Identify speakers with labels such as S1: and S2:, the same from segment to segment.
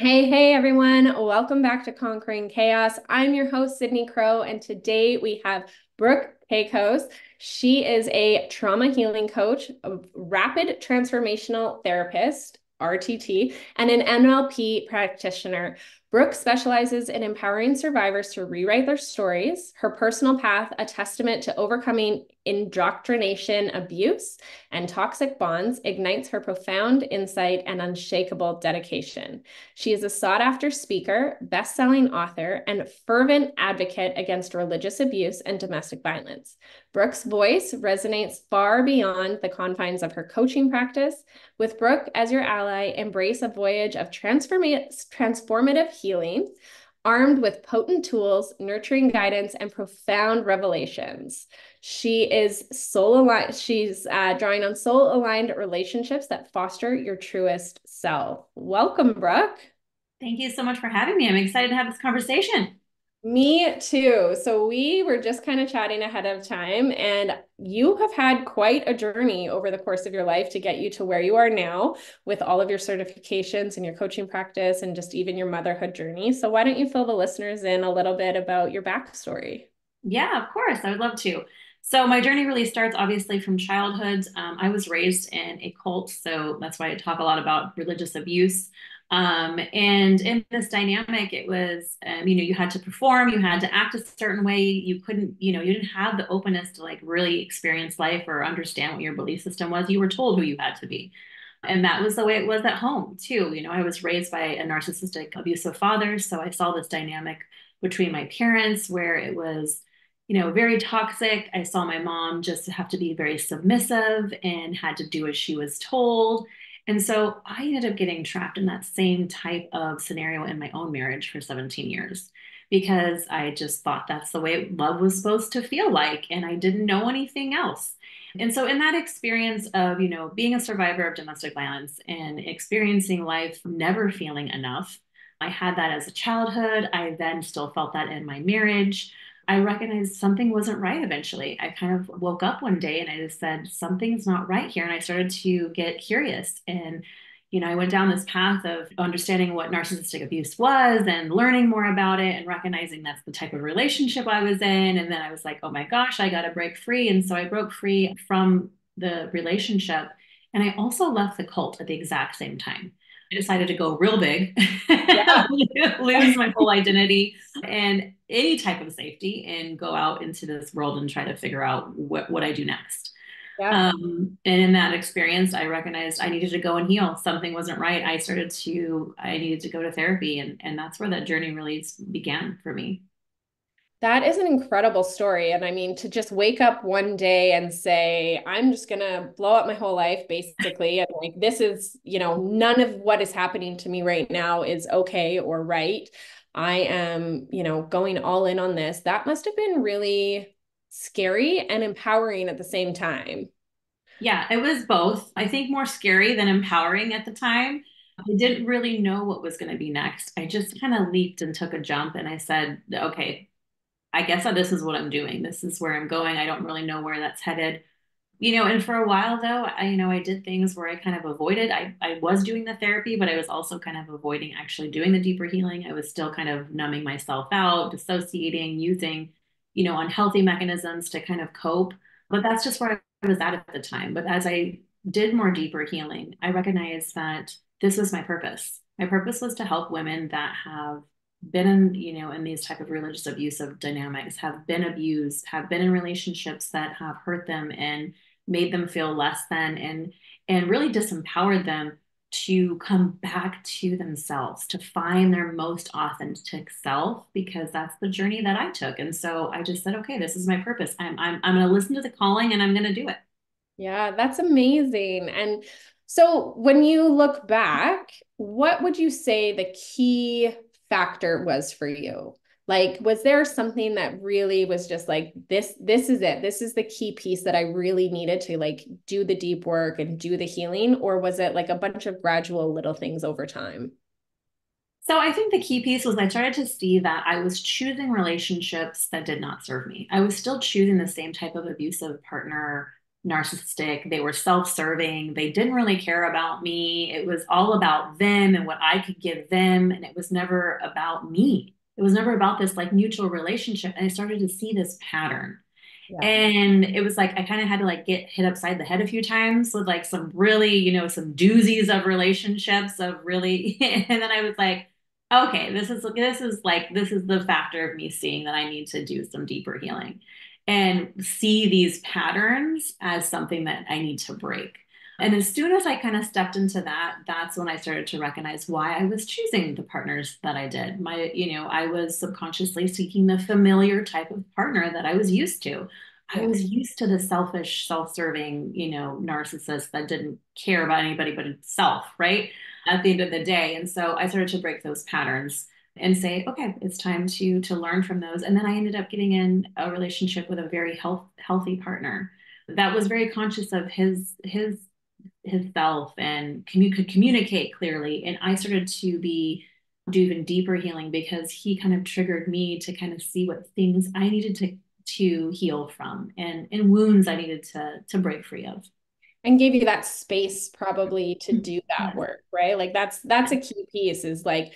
S1: Hey, everyone. Welcome back to Conquering Chaos. I'm your host, Sydney Crow, and today we have Brooke Kekos. She is a trauma healing coach, a rapid transformational therapist, RTT, and an NLP practitioner. Brooke specializes in empowering survivors to rewrite their stories. Her personal path, a testament to overcoming indoctrination, abuse, and toxic bonds, ignites her profound insight and unshakable dedication. She is a sought-after speaker, best-selling author, and fervent advocate against religious abuse and domestic violence. Brooke's voice resonates far beyond the confines of her coaching practice. With Brooke as your ally, embrace a voyage of transformative healing, armed with potent tools, nurturing guidance, and profound revelations. She is soul aligned. She's drawing on soul aligned relationships that foster your truest self. Welcome, Brooke.
S2: Thank you so much for having me. I'm excited to have this conversation.
S1: Me too. So we were just kind of chatting ahead of time, and you have had quite a journey over the course of your life to get you to where you are now with all of your certifications and your coaching practice and just even your motherhood journey. So why don't you fill the listeners in a little bit about your backstory?
S2: Yeah, of course. I would love to. So my journey really starts obviously from childhood. I was raised in a cult, so that's why I talk a lot about religious abuse. And in this dynamic, it was, you had to perform, you had to act a certain way. You couldn't, you didn't have the openness to like really experience life or understand what your belief system was. You were told who you had to be. And that was the way it was at home too. I was raised by a narcissistic, abusive father. So I saw this dynamic between my parents where it was, very toxic. I saw my mom just have to be very submissive and had to do as she was told. And so I ended up getting trapped in that same type of scenario in my own marriage for 17 years because I just thought that's the way love was supposed to feel like. And I didn't know anything else. And so in that experience of, being a survivor of domestic violence and experiencing life never feeling enough, I had that as a childhood. I then still felt that in my marriage. I recognized something wasn't right eventually. I kind of woke up one day and I just said, something's not right here. And I started to get curious. And, I went down this path of understanding what narcissistic abuse was and learning more about it and recognizing that's the type of relationship I was in. And then I was like, oh my gosh, I got to break free. And so I broke free from the relationship. And I also left the cult at the exact same time. I decided to go real big,
S1: Yeah.
S2: lose my whole identity and any type of safety, and go out into this world and try to figure out what I do next.
S1: Yeah.
S2: And in that experience, I recognized I needed to go and heal. Something wasn't right. I needed to go to therapy. And that's where that journey really began for me.
S1: That is an incredible story. And I mean, to just wake up one day and say, I'm just going to blow up my whole life, basically. And like, this is, none of what is happening to me right now is okay or right. I am, going all in on this. That must have been really scary and empowering at the same time.
S2: Yeah, it was both. I think more scary than empowering at the time. I didn't really know what was going to be next. I just kind of leaped and took a jump and I said, okay, I guess that this is what I'm doing. This is where I'm going. I don't really know where that's headed. And for a while though, I did things where I kind of avoided. I was doing the therapy, but I was also kind of avoiding actually doing the deeper healing. I was still kind of numbing myself out, dissociating, using, unhealthy mechanisms to kind of cope. But that's just where I was at the time. But as I did more deeper healing, I recognized that this was my purpose. My purpose was to help women that have been in, in these type of religious abusive dynamics, have been abused, have been in relationships that have hurt them and made them feel less than, and really disempowered them to come back to themselves, to find their most authentic self, because that's the journey that I took. And so I just said, okay, this is my purpose. I'm going to listen to the calling and I'm going to do it.
S1: Yeah, that's amazing. And so when you look back, what would you say the key factor was for you? Like, was there something that really was just like, this is it. This is the key piece that I really needed to like do the deep work and do the healing? Or was it like a bunch of gradual little things over time?
S2: So I think the key piece was I started to see that I was choosing relationships that did not serve me. I was still choosing the same type of abusive partner narcissistic. They were self-serving. They didn't really care about me. It was all about them and what I could give them. And it was never about me. It was never about this like mutual relationship. And I started to see this pattern.
S1: Yeah.
S2: And it was like I kind of had to like get hit upside the head a few times with like some really, some doozies of relationships of really, and then I was like, okay, this is the factor of me seeing that I need to do some deeper healing and see these patterns as something that I need to break. And as soon as I kind of stepped into that, that's when I started to recognize why I was choosing the partners that I did. I was subconsciously seeking the familiar type of partner that I was used to. I
S1: Yeah.
S2: was used to the selfish, self-serving, narcissist that didn't care about anybody but itself, right? At the end of the day. And so I started to break those patterns and say, okay, it's time to learn from those. And then I ended up getting in a relationship with a very healthy partner that was very conscious of his self and could communicate clearly. And I started to do even deeper healing because he kind of triggered me to kind of see what things I needed to heal from and wounds I needed to break free of.
S1: And give you that space probably to do that
S2: Yeah.
S1: work, right? Like that's a key piece is like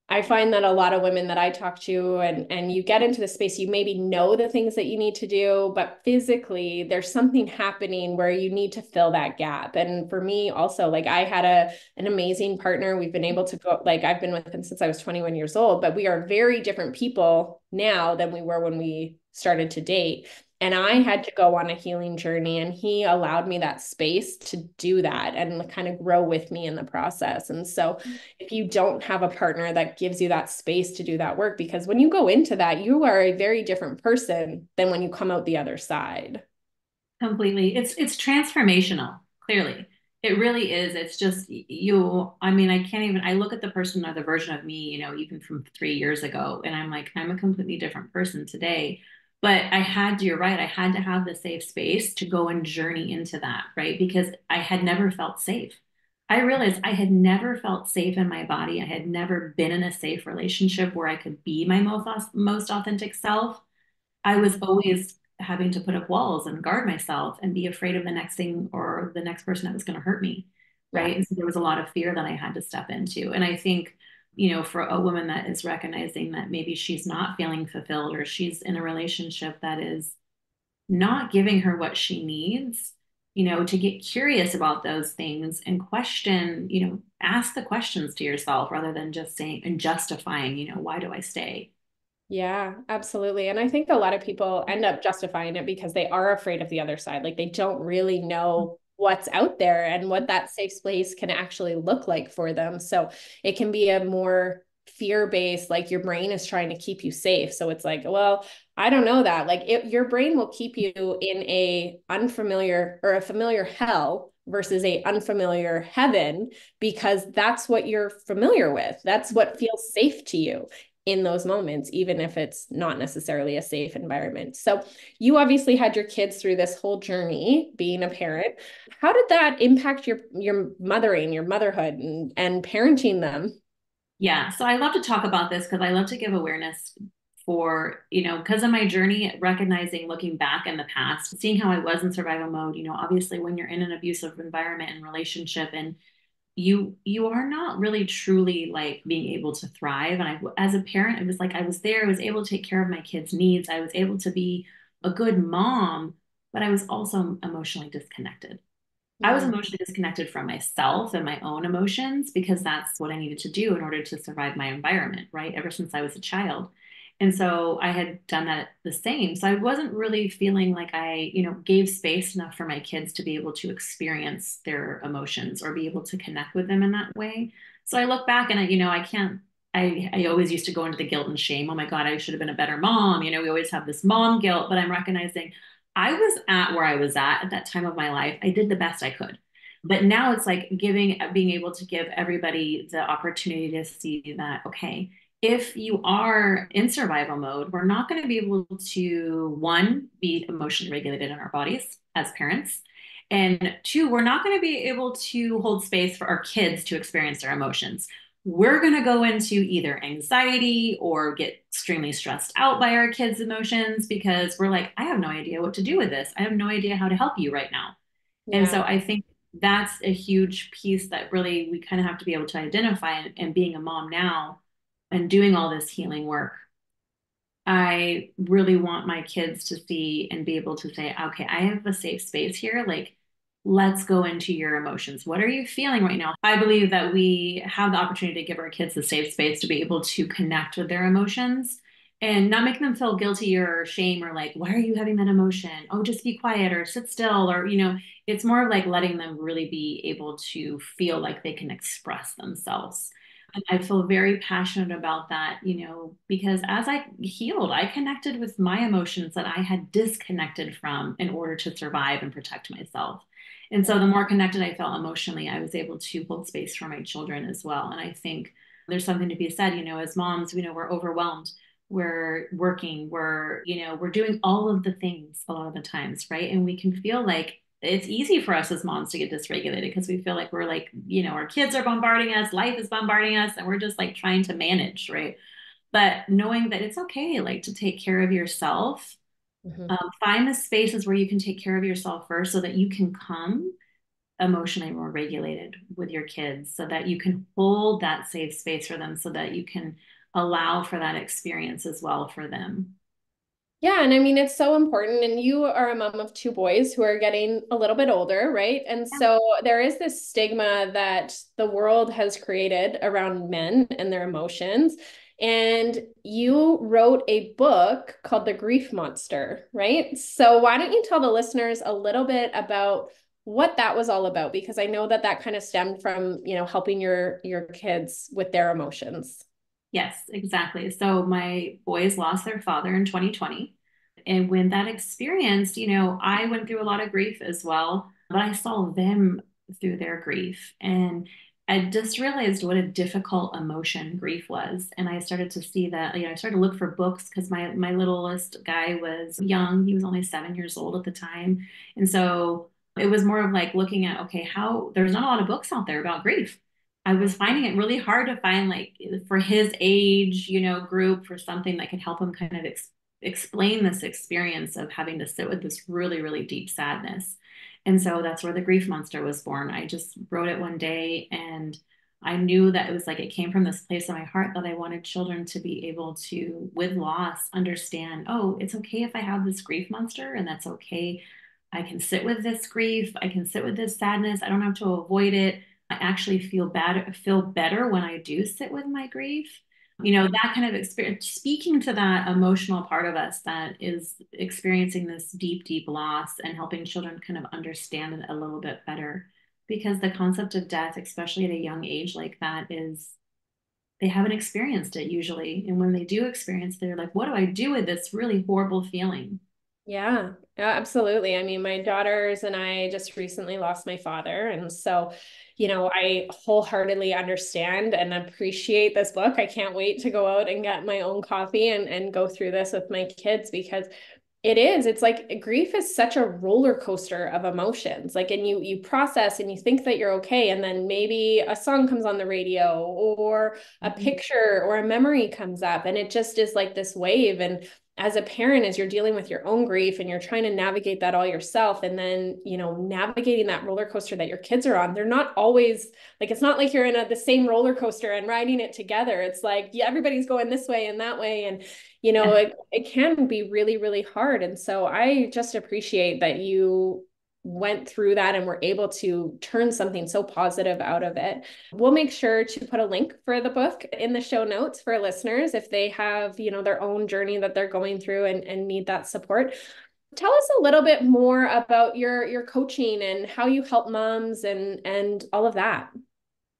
S1: I find that a lot of women that I talk to and you get into the space, you maybe know the things that you need to do, but physically there's something happening where you need to fill that gap. And for me also, like I had an amazing partner. We've been able to go, like I've been with him since I was 21 years old, but we are very different people now than we were when we started to date. And I had to go on a healing journey, and he allowed me that space to do that and kind of grow with me in the process. And so if you don't have a partner that gives you that space to do that work, because when you go into that, you are a very different person than when you come out the other side.
S2: Completely. It's transformational, clearly. It really is. It's just I mean, I can't even I look at the person or the version of me, even from 3 years ago, and I'm like, I'm a completely different person today. But you're right, I had to have the safe space to go and journey into that, right? Because I had never felt safe. I realized I had never felt safe in my body. I had never been in a safe relationship where I could be my most authentic self. I was always having to put up walls and guard myself and be afraid of the next thing or the next person that was going to hurt me.
S1: Yeah.
S2: Right. And so there was a lot of fear that I had to step into. And I think, for a woman that is recognizing that maybe she's not feeling fulfilled or she's in a relationship that is not giving her what she needs, to get curious about those things and question, ask the questions to yourself rather than just saying and justifying, why do I stay?
S1: Yeah, absolutely. And I think a lot of people end up justifying it because they are afraid of the other side. Like they don't really know what's out there and what that safe space can actually look like for them. So it can be a more fear-based, like your brain is trying to keep you safe. So it's like, well, I don't know that. Like your brain will keep you in a unfamiliar or a familiar hell versus a unfamiliar heaven because that's what you're familiar with. That's what feels safe to you in those moments, even if it's not necessarily a safe environment. So you obviously had your kids through this whole journey being a parent. How did that impact your mothering, your motherhood and parenting them?
S2: Yeah, so I love to talk about this because I love to give awareness for, because of my journey, recognizing, looking back in the past, seeing how I was in survival mode. Obviously when you're in an abusive environment and relationship and you are not really truly like being able to thrive. And as a parent, it was like I was there, I was able to take care of my kids' needs, I was able to be a good mom, but I was also emotionally disconnected. I was
S1: Mm,
S2: emotionally disconnected from myself and my own emotions because that's what I needed to do in order to survive my environment, right? Ever since I was a child. And so I had done that the same. So I wasn't really feeling like I, gave space enough for my kids to be able to experience their emotions or be able to connect with them in that way. So I look back and I can't, I always used to go into the guilt and shame. Oh my God, I should have been a better mom. We always have this mom guilt, but I'm recognizing I was at where I was at that time of my life. I did the best I could. But now it's like being able to give everybody the opportunity to see that, okay, if you are in survival mode, we're not going to be able to, one, be emotionally regulated in our bodies as parents. And two, we're not going to be able to hold space for our kids to experience their emotions. we're going to go into either anxiety or get extremely stressed out by our kids' emotions because we're like, I have no idea what to do with this. I have no idea how to help you right now. And so
S1: Yeah.
S2: I think that's a huge piece that really we kind of have to be able to identify. And being a mom now and doing all this healing work, I really want my kids to see and be able to say, okay, I have a safe space here. Like, let's go into your emotions. What are you feeling right now? I believe that we have the opportunity to give our kids the safe space to be able to connect with their emotions and not make them feel guilty or shame or like, why are you having that emotion? Oh, just be quiet or sit still. Or, it's more of like letting them really be able to feel like they can express themselves. I feel very passionate about that, because as I healed, I connected with my emotions that I had disconnected from in order to survive and protect myself. And so the more connected I felt emotionally, I was able to hold space for my children as well. And I think there's something to be said, as moms, we're overwhelmed. We're working, we're doing all of the things a lot of the times, right? And we can feel like it's easy for us as moms to get dysregulated because we feel like we're like, our kids are bombarding us, life is bombarding us, and we're just like trying to manage, right? But knowing that it's okay, like to take care of yourself,
S1: Mhm.
S2: find the spaces where you can take care of yourself first so that you can come emotionally more regulated with your kids, so that you can hold that safe space for them, so that you can allow for that experience as well for them.
S1: Yeah, and I mean, it's so important. And you are a mom of two boys who are getting a little bit older, right? And
S2: Yeah.
S1: so there is this stigma that the world has created around men and their emotions. And you wrote a book called The Grief Monster, right? So why don't you tell the listeners a little bit about what that was all about? Because I know that that kind of stemmed from, helping your kids with their emotions.
S2: Yes, exactly. So my boys lost their father in 2020. And when that experience, I went through a lot of grief as well, but I saw them through their grief. And I just realized what a difficult emotion grief was. And I started to see that, I started to look for books because my littlest guy was young. He was only 7 years old at the time. And so it was more of like looking at, okay, how there's not a lot of books out there about grief. I was finding it really hard to find like for his age, group for something that could help him kind of explain this experience of having to sit with this really, really deep sadness. And so that's where the grief monster was born. I just wrote it one day and I knew that it was like it came from this place in my heart that I wanted children to be able to, with loss, understand, oh, it's okay if I have this grief monster, and that's okay. I can sit with this grief. I can sit with this sadness. I don't have to avoid it. I actually feel better when I do sit with my grief. That kind of experience, speaking to that emotional part of us that is experiencing this deep, deep loss and helping children kind of understand it a little bit better. Because the concept of death, especially at a young age like that, is they haven't experienced it usually. And when they do experience it, they're like, what do I do with this really horrible feeling?
S1: Yeah, absolutely. I mean, my daughters and I just recently lost my father. And so, I wholeheartedly understand and appreciate this book. I can't wait to go out and get my own coffee and go through this with my kids because it's like grief is such a roller coaster of emotions. Like, and you process and you think that you're okay. And then maybe a song comes on the radio or a
S2: Mhm.
S1: picture or a memory comes up. And it just is like this wave. And as a parent, as you're dealing with your own grief and you're trying to navigate that all yourself, and then, navigating that roller coaster that your kids are on, they're not always like, it's not like you're in the same roller coaster and riding it together. It's like, yeah, everybody's going this way and that way. And
S2: Yeah.
S1: it can be really, really hard. And so I just appreciate that you went through that and were able to turn something so positive out of it. We'll make sure to put a link for the book in the show notes for listeners if they have, their own journey that they're going through and need that support. Tell us a little bit more about your coaching and how you help moms and all of that.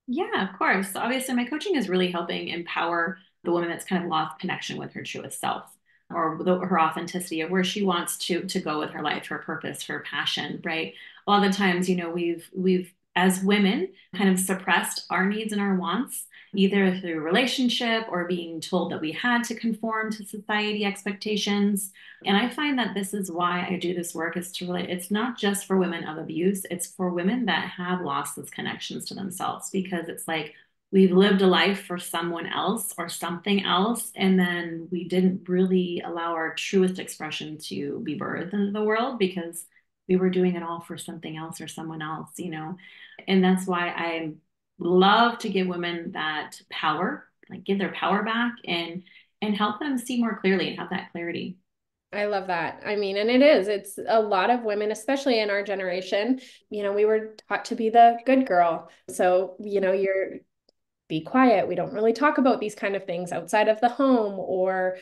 S2: Yeah, of course. So obviously, my coaching is really helping empower the woman that's kind of lost connection with her truest self or her authenticity of where she wants to go with her life, her purpose, her passion, right? A lot of the times, we've as women kind of suppressed our needs and our wants, either through relationship or being told that we had to conform to society expectations. And I find that this is why I do this work is to really, it's not just for women of abuse, it's for women that have lost those connections to themselves because it's like, we've lived a life for someone else or something else, and then we didn't really allow our truest expression to be birthed into the world because we were doing it all for something else or someone else, you know. And that's why I love to give women that power, like give their power back and help them see more clearly and have that clarity.
S1: I love that. I mean, and it's a lot of women, especially in our generation, we were taught to be the good girl. So, you're be quiet. We don't really talk about these kind of things outside of the home or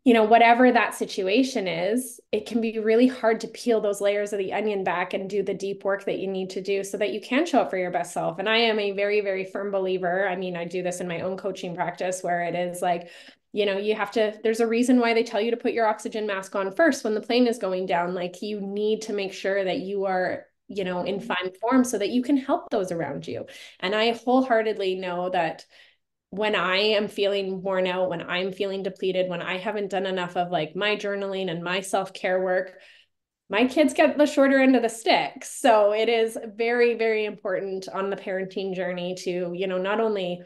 S1: whatever that situation is. It can be really hard to peel those layers of the onion back and do the deep work that you need to do so that you can show up for your best self. And I am a very, very firm believer. I mean, I do this in my own coaching practice where it is like, you have to, there's a reason why they tell you to put your oxygen mask on first when the plane is going down. Like you need to make sure that you are in fine form so that you can help those around you. And I wholeheartedly know that when I am feeling worn out, when I'm feeling depleted, when I haven't done enough of like my journaling and my self-care work, my kids get the shorter end of the stick. So it is very, very important on the parenting journey to, not only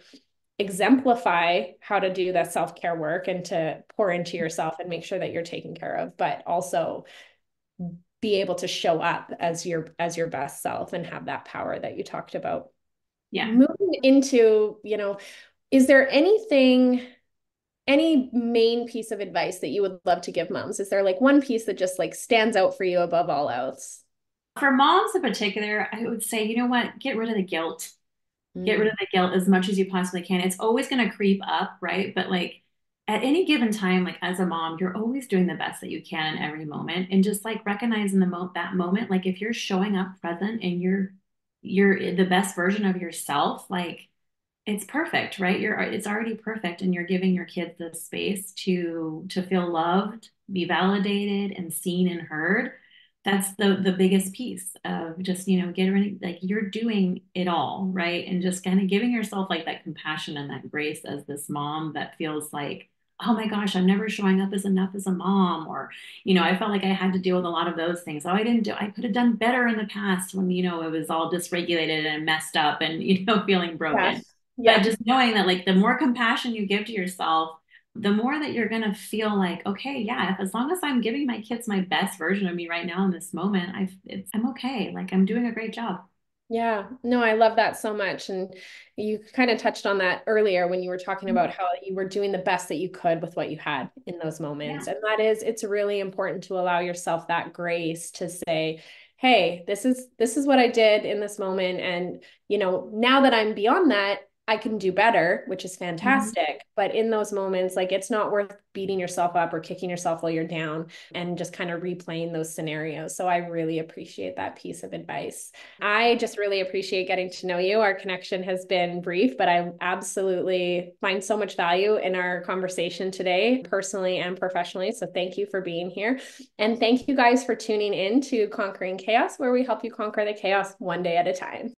S1: exemplify how to do that self-care work and to pour into yourself and make sure that you're taken care of, but also be able to show up as your best self and have that power that you talked about.
S2: Yeah.
S1: Moving into, is there any main piece of advice that you would love to give moms? Is there like one piece that just like stands out for you above all else?
S2: For moms in particular, I would say, you know what? Get rid of the guilt. Get rid
S1: Mm,
S2: of the guilt as much as you possibly can. It's always going to creep up, right? But like at any given time, like as a mom, you're always doing the best that you can in every moment, and just like recognizing that moment. Like if you're showing up present and you're the best version of yourself, like it's perfect, right? It's already perfect, and you're giving your kids the space to feel loved, be validated, and seen and heard. That's the biggest piece of just, getting ready, like you're doing it all, right? And just kind of giving yourself like that compassion and that grace as this mom that feels like, oh my gosh, I'm never showing up as enough as a mom, or, I felt like I had to deal with a lot of those things. Oh, I could have done better in the past when, it was all dysregulated and messed up and, feeling broken.
S1: yes.
S2: But
S1: Yeah.
S2: just knowing that like the more compassion you give to yourself, the more that you're gonna feel like, okay, yeah, if as long as I'm giving my kids my best version of me right now in this moment, I'm okay. Like I'm doing a great job.
S1: Yeah, no, I love that so much. And you kind of touched on that earlier when you were talking about how you were doing the best that you could with what you had in those moments.
S2: Yeah.
S1: And it's really important to allow yourself that grace to say, hey, this is what I did in this moment. And, now that I'm beyond that, I can do better, which is
S2: Mhm.
S1: fantastic. But in those moments, like it's not worth beating yourself up or kicking yourself while you're down and just kind of replaying those scenarios. So I really appreciate that piece of advice. I just really appreciate getting to know you. Our connection has been brief, but I absolutely find so much value in our conversation today, personally and professionally. So thank you for being here. And thank you guys for tuning in to Conquering Chaos, where we help you conquer the chaos one day at a time.